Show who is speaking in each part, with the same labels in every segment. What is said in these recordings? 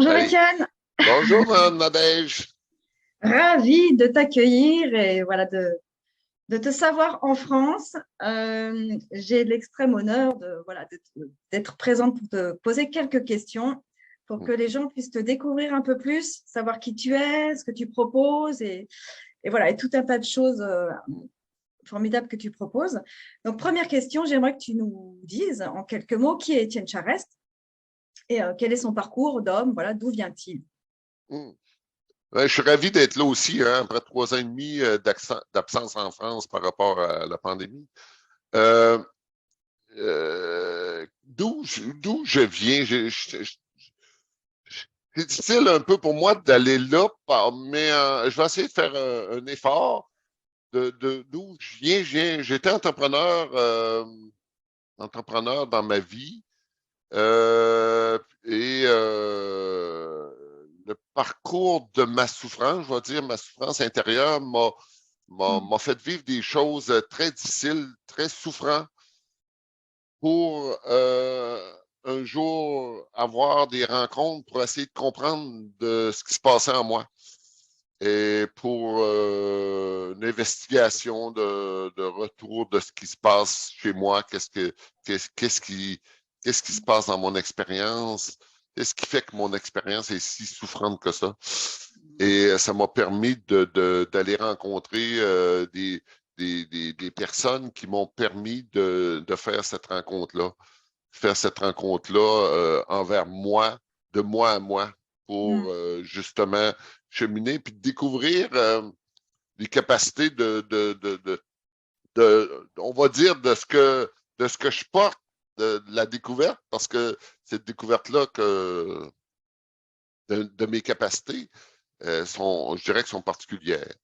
Speaker 1: Bonjour
Speaker 2: Hey,
Speaker 1: Étienne,
Speaker 2: bonjour, Mme Nadège.
Speaker 1: ravie de t'accueillir et voilà de te savoir en France. J'ai l'extrême honneur d'être présente pour te poser quelques questions pour que les gens puissent te découvrir un peu plus, savoir qui tu es, ce que tu proposes et voilà, et tout un tas de choses formidables que tu proposes. Donc, première question, j'aimerais que tu nous dises en quelques mots qui est Étienne Charest et quel est son parcours d'homme, voilà, d'où vient-il?
Speaker 2: Hmm. Ouais, je suis ravi d'être là aussi, hein, après 3 ans et demi d'absence en France par rapport à la pandémie. Euh, d'où je viens, c'est difficile un peu pour moi d'aller là, mais je vais essayer de faire un effort d'où je viens. J'étais entrepreneur dans ma vie. Et le parcours de ma souffrance, je vais dire, ma souffrance intérieure m'a fait vivre des choses très difficiles, très souffrantes pour un jour avoir des rencontres pour essayer de comprendre de ce qui se passait en moi. Et pour une investigation de retour de ce qui se passe chez moi, qu'est-ce qui se passe dans mon expérience, qu'est-ce qui fait que mon expérience est si souffrante que ça. Et ça m'a permis d'aller rencontrer des personnes qui m'ont permis de faire cette rencontre-là envers moi, de moi à moi, pour
Speaker 1: Mm.
Speaker 2: justement cheminer puis découvrir les capacités on va dire, de ce que je porte, de la découverte, parce que cette découverte-là de mes capacités je dirais qu'elles sont particulières.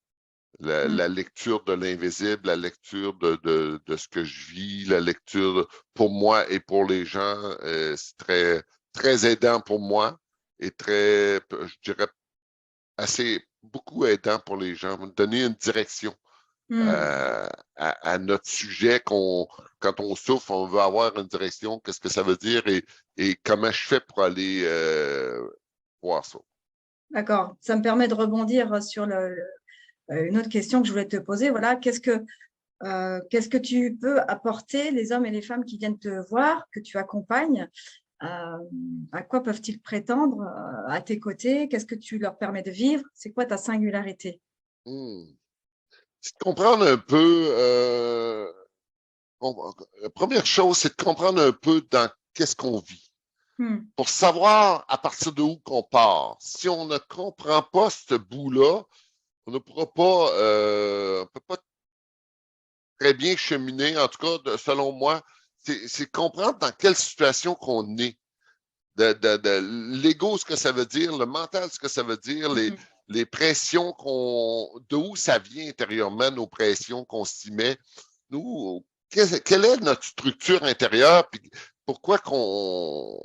Speaker 1: Mm.
Speaker 2: La lecture de l'invisible, la lecture de ce que je vis, la lecture pour moi et pour les gens, c'est très aidant pour moi et je dirais, beaucoup aidant pour les gens, me donner une direction
Speaker 1: Mm.
Speaker 2: à notre sujet quand on souffre, on veut avoir une direction, qu'est-ce que ça veut dire et comment je fais pour aller voir ça.
Speaker 1: D'accord. Ça me permet de rebondir sur une autre question que je voulais te poser. Voilà, qu'est-ce que tu peux apporter les hommes et les femmes qui viennent te voir, que tu accompagnes? À quoi peuvent-ils prétendre à tes côtés? Qu'est-ce que tu leur permets de vivre? C'est quoi ta singularité?
Speaker 2: Hmm. C'est de comprendre un peu, la première chose, c'est de comprendre un peu dans qu'est-ce qu'on vit.
Speaker 1: Hmm.
Speaker 2: Pour savoir à partir de où qu'on part. Si on ne comprend pas ce bout-là, on ne pourra pas, on peut pas très bien cheminer. En tout cas, selon moi, c'est comprendre dans quelle situation qu'on est. L'ego, ce que ça veut dire, le mental, ce que ça veut dire,
Speaker 1: Hmm.
Speaker 2: les pressions d'où ça vient intérieurement, nos pressions qu'on s'y met. Nous, quelle est notre structure intérieure, puis pourquoi qu'on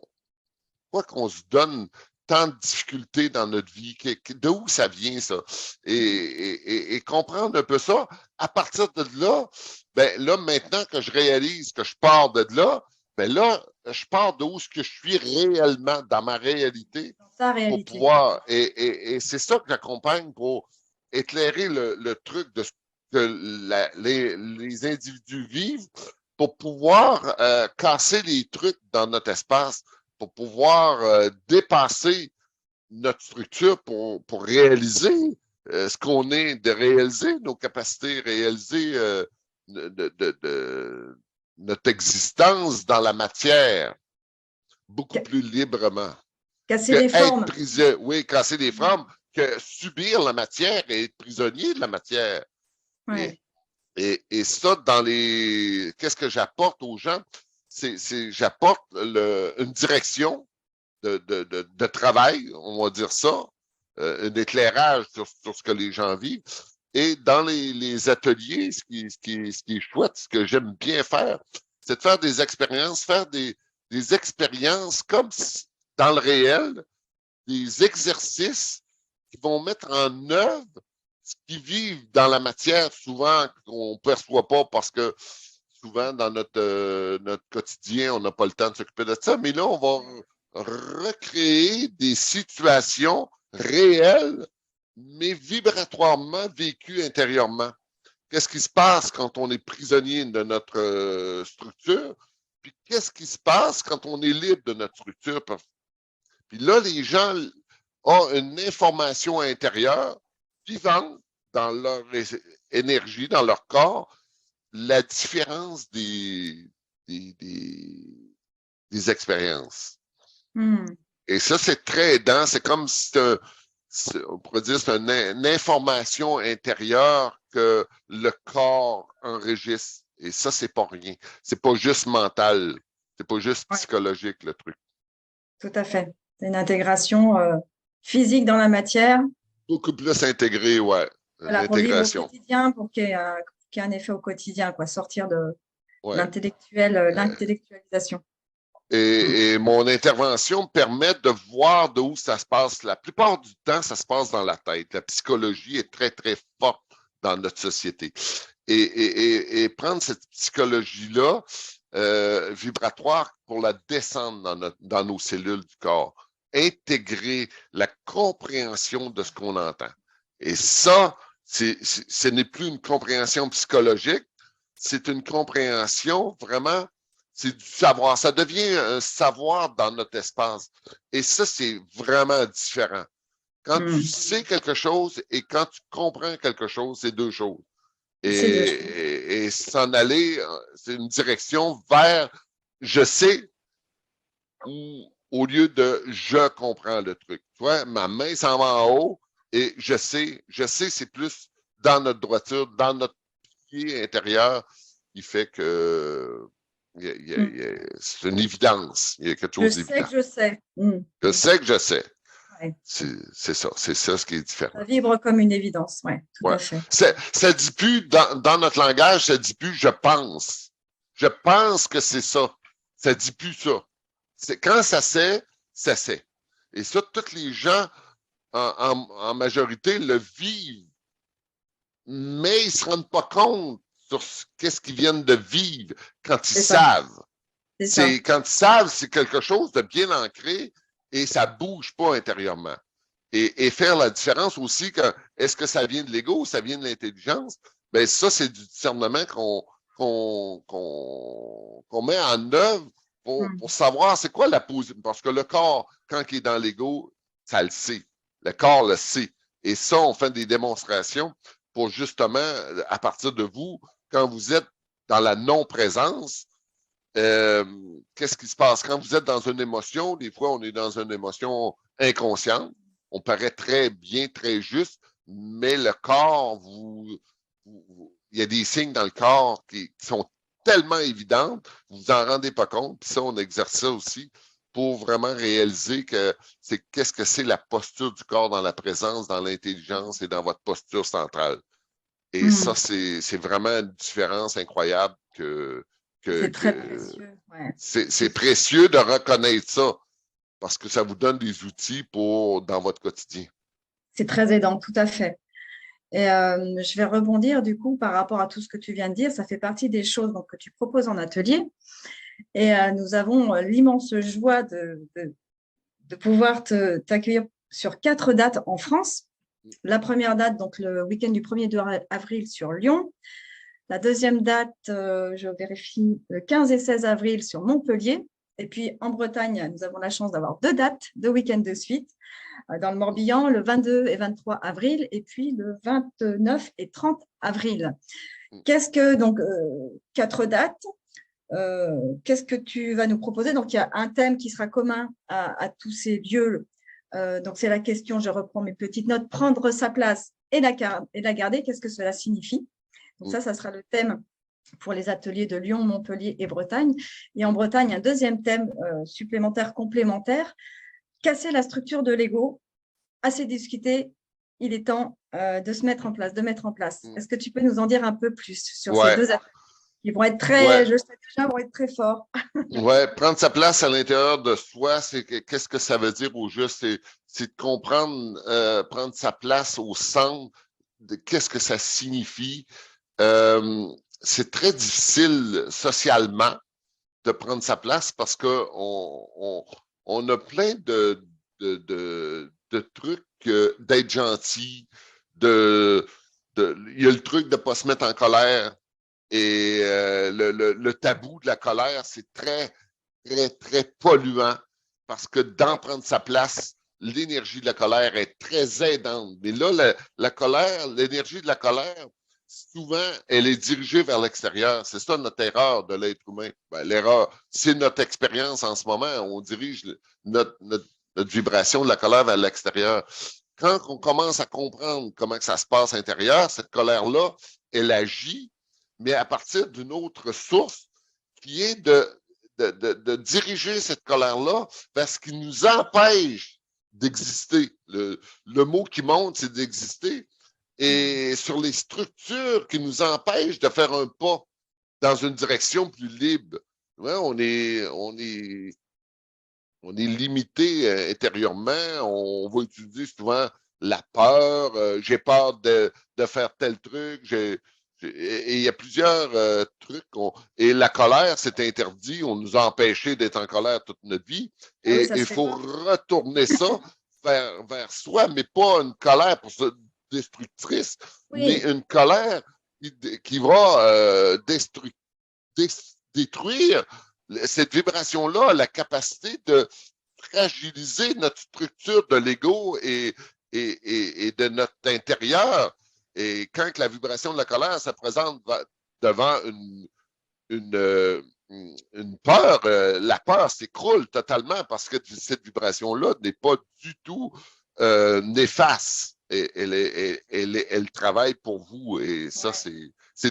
Speaker 2: pourquoi qu'on se donne tant de difficultés dans notre vie? D'où ça vient, ça? Et comprendre un peu ça, à partir de là, ben là, maintenant que je réalise que je pars de là, ben là, je pars d'où ce que je suis réellement, dans ma réalité,
Speaker 1: Dans ta
Speaker 2: pour
Speaker 1: réalité.
Speaker 2: pouvoir, et c'est ça que j'accompagne pour éclairer le truc de ce que les individus vivent pour pouvoir casser les trucs dans notre espace, pour pouvoir dépasser notre structure pour réaliser ce qu'on est, de réaliser nos capacités, réaliser notre existence dans la matière beaucoup
Speaker 1: Ca-
Speaker 2: plus librement
Speaker 1: Casser
Speaker 2: que
Speaker 1: les
Speaker 2: être
Speaker 1: formes.
Speaker 2: prisonnier, oui, casser des
Speaker 1: Hmm.
Speaker 2: formes, que subir la matière et être prisonnier de la matière. Et,
Speaker 1: Ouais.
Speaker 2: et ça, qu'est-ce que j'apporte aux gens? J'apporte une direction de travail, on va dire ça, un éclairage sur ce que les gens vivent. Et dans les ateliers, ce qui est chouette, ce que j'aime bien faire, c'est de faire des expériences, des expériences comme dans le réel, des exercices qui vont mettre en œuvre ce qu'ils vivent dans la matière, souvent qu'on ne perçoit pas parce que souvent dans notre quotidien, on n'a pas le temps de s'occuper de ça. Mais là, recréer des situations réelles, mais vibratoirement vécues intérieurement. Qu'est-ce qui se passe quand on est prisonnier de notre structure? Puis qu'est-ce qui se passe quand on est libre de notre structure? Puis là, les gens ont une information intérieure vivante dans leur énergie, dans leur corps, la différence des, des expériences. Et ça, c'est très aidant. C'est comme si on pourrait dire c'est une information intérieure que le corps enregistre. Et ça, c'est pas rien. C'est pas juste mental. C'est pas juste psychologique, le truc.
Speaker 1: Tout à fait. C'est une intégration physique dans la matière.
Speaker 2: Beaucoup plus intégré, ouais.
Speaker 1: Voilà, pour vivre au quotidien, pour qu'il y ait un effet au quotidien, quoi, sortir de l'intellectualisation.
Speaker 2: Et mon intervention me permet de voir d'où ça se passe. La plupart du temps, ça se passe dans la tête. La psychologie est très, très forte dans notre société. Et prendre cette psychologie-là, vibratoire, pour la descendre dans nos cellules du corps, intégrer la compréhension de ce qu'on entend. Et ça, ce n'est plus une compréhension psychologique, c'est une compréhension vraiment, c'est du savoir. Ça devient un savoir dans notre espace. Et ça, c'est vraiment différent. Quand tu sais quelque chose et quand tu comprends quelque chose, c'est deux choses. Et s'en aller, c'est une direction vers je sais ou au lieu de je comprends le truc. Tu vois, ma main s'en va en haut et je sais, c'est plus dans notre droiture, dans notre pied intérieur, qui fait que c'est une évidence. Il y a quelque chose d'évident.
Speaker 1: Je sais que je sais.
Speaker 2: Je sais que je sais. Ouais. C'est ça ce qui est différent.
Speaker 1: Ça vibre comme une évidence, oui, tout à fait.
Speaker 2: Ça dit plus, dans notre langage, ça dit plus je pense. Je pense que c'est ça. Ça dit plus ça. Quand ça sait, ça sait. Et ça, tous les gens, en majorité, le vivent, mais ils ne se rendent pas compte sur qu'est-ce qu'ils viennent de vivre quand ils savent. Quand ils savent, c'est quelque chose de bien ancré et ça ne bouge pas intérieurement. Et faire la différence aussi, est-ce que ça vient de l'ego ou ça vient de l'intelligence? Bien, ça, c'est du discernement qu'on met en œuvre pour savoir c'est quoi la position. Parce que le corps, quand il est dans l'ego, ça le sait. Le corps le sait. Et ça, on fait des démonstrations pour justement, à partir de vous, quand vous êtes dans la non-présence, qu'est-ce qui se passe? Quand vous êtes dans une émotion, des fois, on est dans une émotion inconsciente. On paraît très bien, très juste, mais le corps, il y a des signes dans le corps qui sont tellement évidents, vous vous en rendez pas compte. Puis ça, on exerce ça aussi pour vraiment réaliser que qu'est-ce que c'est la posture du corps dans la présence, dans l'intelligence et dans votre posture centrale. Et ça, c'est vraiment une différence incroyable
Speaker 1: c'est très précieux. Ouais.
Speaker 2: C'est précieux de reconnaître ça parce que ça vous donne des outils dans votre quotidien.
Speaker 1: C'est très aidant, tout à fait. Et je vais rebondir du coup par rapport à tout ce que tu viens de dire. Ça fait partie des choses donc, que tu proposes en atelier. Et nous avons l'immense joie de pouvoir t'accueillir sur 4 dates en France. La première date, donc le week-end du 1er 2 avril sur Lyon. La deuxième date, je vérifie, le 15 et 16 avril sur Montpellier. Et puis en Bretagne, nous avons la chance d'avoir 2 dates, 2 week-ends de suite. Dans le Morbihan, le 22 et 23 avril, et puis le 29 et 30 avril. Qu'est-ce que, donc, 4 dates, qu'est-ce que tu vas nous proposer? Donc, il y a un thème qui sera commun à tous ces lieux. Donc, c'est la question, je reprends mes petites notes, prendre sa place et la garder, qu'est-ce que cela signifie? Donc, ça sera le thème pour les ateliers de Lyon, Montpellier et Bretagne. Et en Bretagne, un deuxième thème supplémentaire, complémentaire, casser la structure de l'ego, assez discuté, il est temps de se mettre en place, de mettre en place. Est-ce que tu peux nous en dire un peu plus sur ces 2 ateliers qui vont être très, je sais déjà, vont être très forts?
Speaker 2: Prendre sa place à l'intérieur de soi, qu'est-ce que ça veut dire au juste? C'est de comprendre, prendre sa place au centre de qu'est-ce que ça signifie. C'est très difficile socialement de prendre sa place parce que on a plein de trucs d'être gentil, il y a le truc de ne pas se mettre en colère. Et le tabou de la colère, c'est très, très, très polluant parce que d'en prendre sa place, l'énergie de la colère est très aidante. Mais là, la colère, l'énergie de la colère, souvent, elle est dirigée vers l'extérieur. C'est ça notre erreur de l'être humain. Ben, l'erreur, c'est notre expérience en ce moment. On dirige notre vibration de la colère vers l'extérieur. Quand on commence à comprendre comment que ça se passe à l'intérieur, cette colère-là, elle agit, mais à partir d'une autre source qui est de diriger cette colère-là vers ce qui nous empêche d'exister. Le mot qui monte, c'est d'exister. Et sur les structures qui nous empêchent de faire un pas dans une direction plus libre. Ouais, on est limité intérieurement. On va utiliser souvent la peur. J'ai peur de faire tel truc. Et il y a plusieurs trucs. Et la colère, c'est interdit. On nous a empêchés d'être en colère toute notre vie. Et il faut retourner ça vers soi, mais pas une colère pour se destructrice, mais une colère qui va détruire cette vibration-là, la capacité de fragiliser notre structure de l'ego et de notre intérieur. Et quand la vibration de la colère se présente devant une peur, la peur s'écroule totalement parce que cette vibration-là n'est pas du tout néfaste. Elle travaille pour vous et ça, c'est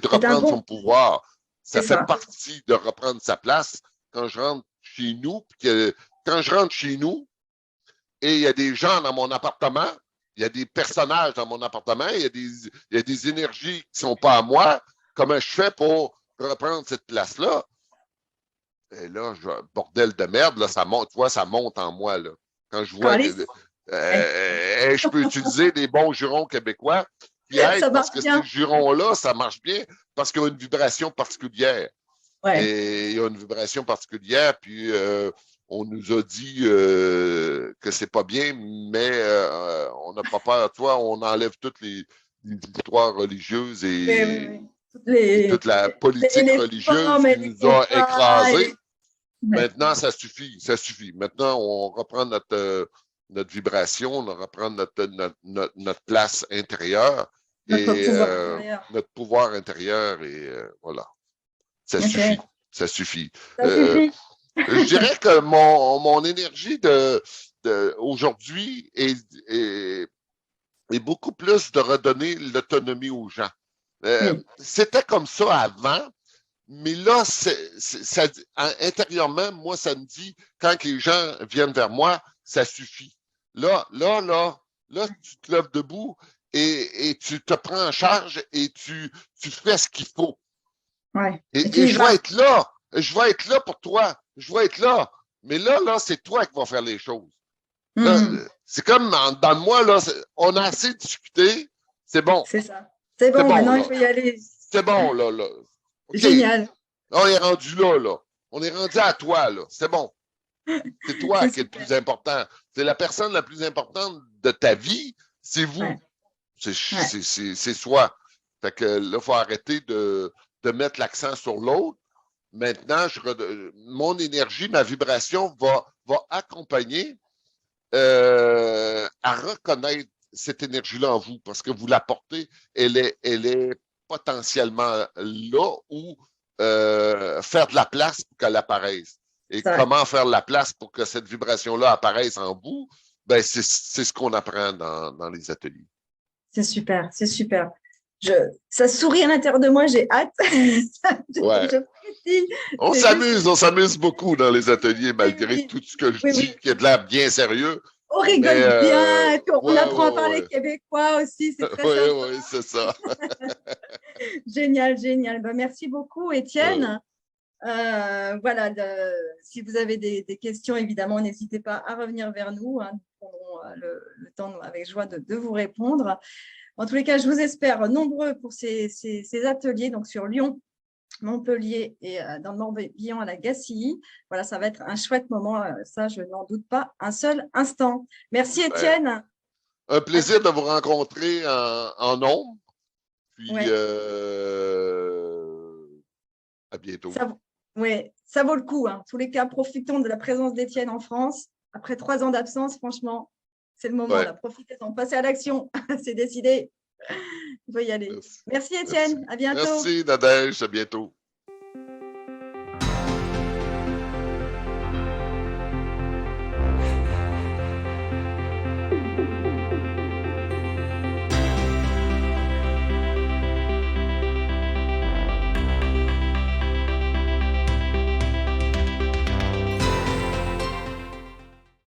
Speaker 2: de reprendre son pouvoir. Ça fait partie de reprendre sa place. Quand je rentre chez nous, quand je rentre chez nous et il y a des gens dans mon appartement, il y a des personnages dans mon appartement, il y a des énergies qui ne sont pas à moi, comment je fais pour reprendre cette place-là? Et là, bordel de merde, là, ça monte, tu vois, ça monte en moi. Là. Quand je vois que je peux utiliser des bons jurons québécois qui aident parce que ces jurons-là, ça marche bien parce qu'il y a une vibration particulière. Ouais. Et il y a une vibration particulière, puis on nous a dit que c'est pas bien, mais on n'a pas peur. Toi, on enlève toutes les histoires religieuses et toute la politique religieuse qui nous a écrasés. Maintenant, ça suffit, ça suffit. Maintenant, on reprend notre vibration, on reprend notre place intérieure notre pouvoir intérieur et voilà. Ça suffit, ça suffit. Je dirais que mon énergie aujourd'hui est beaucoup plus de redonner l'autonomie aux gens. C'était comme ça avant, mais là, intérieurement, moi, ça me dit, quand les gens viennent vers moi, ça suffit. Là, tu te lèves debout et tu te prends en charge et tu fais ce qu'il faut.
Speaker 1: Ouais.
Speaker 2: Et je vais être là. Je vais être là pour toi. Je vais être là. Mais là, c'est toi qui vas faire les choses. C'est comme dans moi, là, on a assez discuté. C'est bon.
Speaker 1: C'est ça. C'est bon, maintenant, il faut y aller.
Speaker 2: C'est bon, là. Okay.
Speaker 1: Génial.
Speaker 2: On est rendu là. On est rendu à toi, là. C'est bon. C'est toi qui est le plus important. C'est la personne la plus importante de ta vie. C'est vous. Ouais. C'est soi. Fait que là, il faut arrêter de mettre l'accent sur l'autre. Maintenant, mon énergie, ma vibration va accompagner à reconnaître cette énergie-là en vous parce que vous la portez, elle est potentiellement là ou faire de la place pour qu'elle apparaisse. Et comment faire de la place pour que cette vibration-là apparaisse en vous, ben c'est ce qu'on apprend dans les ateliers.
Speaker 1: C'est super, c'est super. Ça sourit à l'intérieur de moi, j'ai hâte.
Speaker 2: On s'amuse beaucoup dans les ateliers, malgré tout ce que je dis, qui a de l'air bien sérieux.
Speaker 1: On rigole bien, on apprend à parler québécois aussi, c'est très sympa.
Speaker 2: Oui, c'est ça.
Speaker 1: Génial. Ben, merci beaucoup, Étienne. Voilà, si vous avez des questions, évidemment, n'hésitez pas à revenir vers nous. Nous prendrons le temps avec joie de vous répondre. En tous les cas, je vous espère nombreux pour ces ateliers donc sur Lyon Montpellier et dans le Morbihan à la Gacilly. Voilà, ça va être un chouette moment. Ça, je n'en doute pas un seul instant. Merci,
Speaker 2: Ben,
Speaker 1: Étienne.
Speaker 2: un plaisir de vous rencontrer en nombre. Puis,
Speaker 1: Ouais,
Speaker 2: à bientôt.
Speaker 1: ouais, ça vaut le coup. Hein. En tous les cas, profitons de la présence d'Étienne en France. Après 3 ans d'absence, franchement, c'est le moment.
Speaker 2: Ouais.
Speaker 1: Là. Profitez-en, passez à l'action. C'est décidé. Il faut y aller.
Speaker 2: Merci.
Speaker 1: Merci,
Speaker 2: Merci.
Speaker 1: Étienne. À bientôt.
Speaker 2: Merci, Nadège. À bientôt.